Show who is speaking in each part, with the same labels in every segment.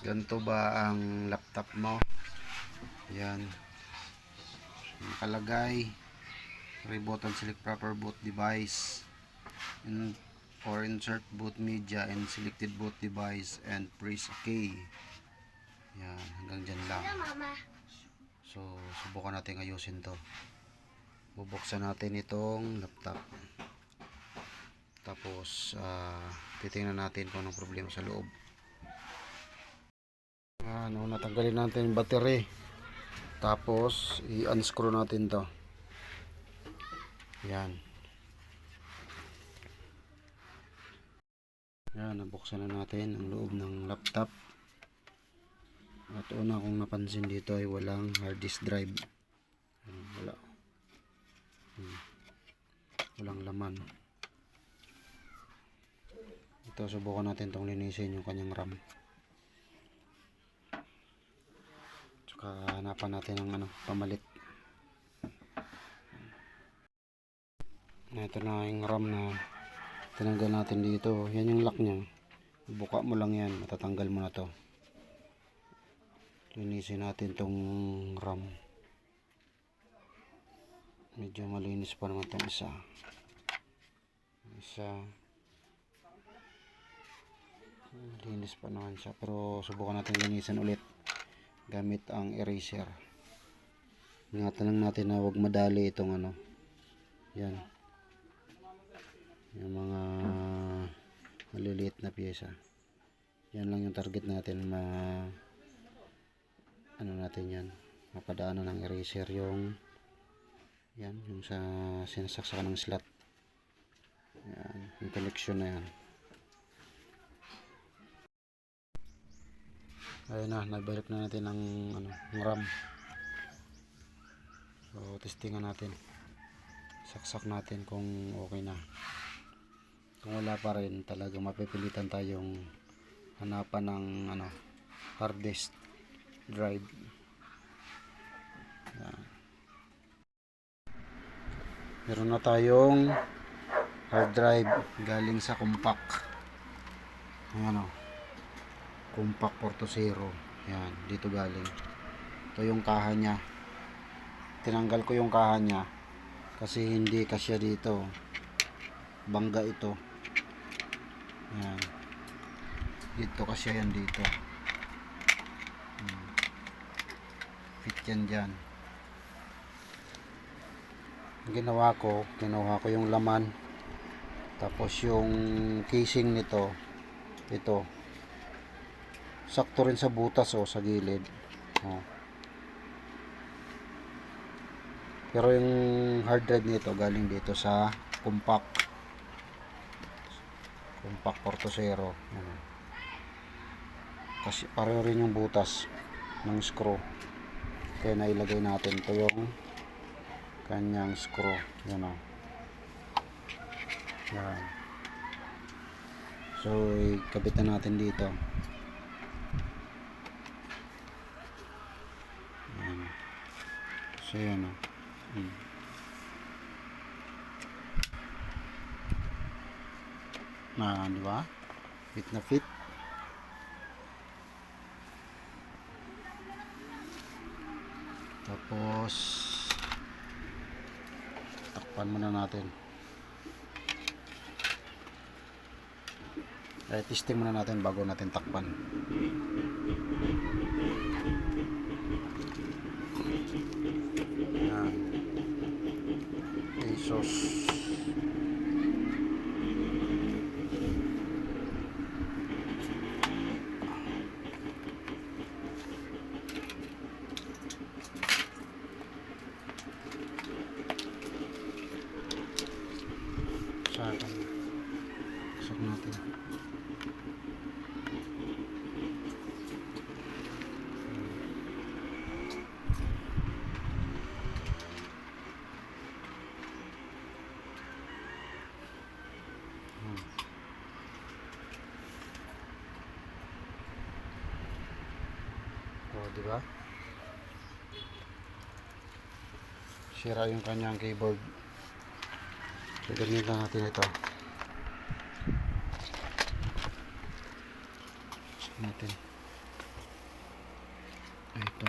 Speaker 1: Ganito ba ang laptop mo? Yan. Nakalagay. Reboot and select proper boot device. Or insert boot media and selected boot device and press OK. Yan. Hanggang dyan lang. So, subukan natin ayusin to. Bubuksan natin itong laptop. Tapos, titingnan natin kung anong problema sa loob. Natanggalin natin yung battery. Tapos i-unscrew natin to. Yan. Yan, nabuksan na natin ang loob ng laptop. At una kong napansin dito ay walang hard disk drive. Wala. Walang laman. Ito, subukan natin itong linisin yung kanyang RAM. Hanapan natin ng pamalit. Ito na yung RAM na tinanggal natin dito. Yan yung lock nya. Buka mo lang yan, matatanggal mo na to. Linisin natin tong RAM. Medyo malinis pa naman itong isa. Linis pa naman siya, pero subukan natin linisin ulit gamit ang eraser. Ingatan lang natin na huwag madali itong yan, yung mga maliliit na pyesa. Yan lang yung target natin, natin yan, mapadaanan ng eraser yung yung sa sinasaksakan ng slot. Yan, yung connection na yan. Ayun na, nabalik na natin ang RAM. So, testingan natin. Saksak natin kung okay na. Kung wala pa rin, talaga mapipilitan tayong hanapan ng hard disk drive. Yan. Meron na tayong hard drive galing sa compact. Ayan compact 420. Yan, dito galing. Ito yung kaha nya. Tinanggal ko yung kaha nya kasi hindi kasya dito. Bangga ito. Yan. Dito kasya yan dito. Fit yan dyan. Ginawa ko, kinuha ko yung laman. Tapos yung casing nito, ito. Sakto rin sa butas sa gilid. Pero yung hard drive nito galing dito sa compact 420. Kasi pareho rin yung butas ng screw. Kaya nailagay natin ito yung kanyang screw. Yan. So ikabit na natin dito. So yan di ba? Fit na fit. Tapos takpan muna natin. Testing muna natin bago natin takpan. Asus. Saksak natin. Diba? Sira yung kanyang keyboard. So, gamitin natin ito. Natin. Ito.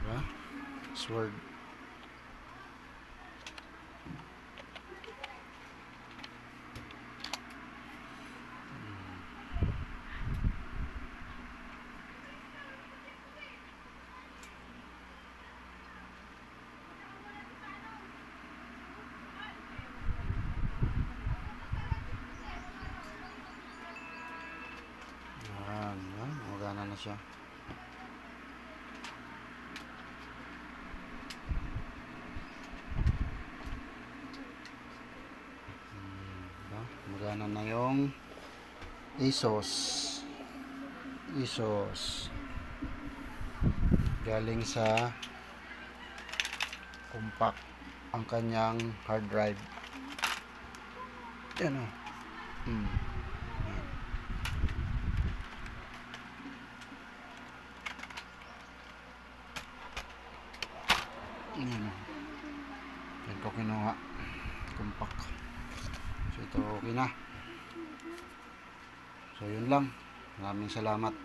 Speaker 1: Diba? Sword. Yan, yan. Magana na siya. Diba? Magana na yung ASUS. Galing sa compact ang kanyang hard drive. Yan o. Yan. Yan ko kinuha. Compact. So ito okay na. So yun lang. Maraming salamat.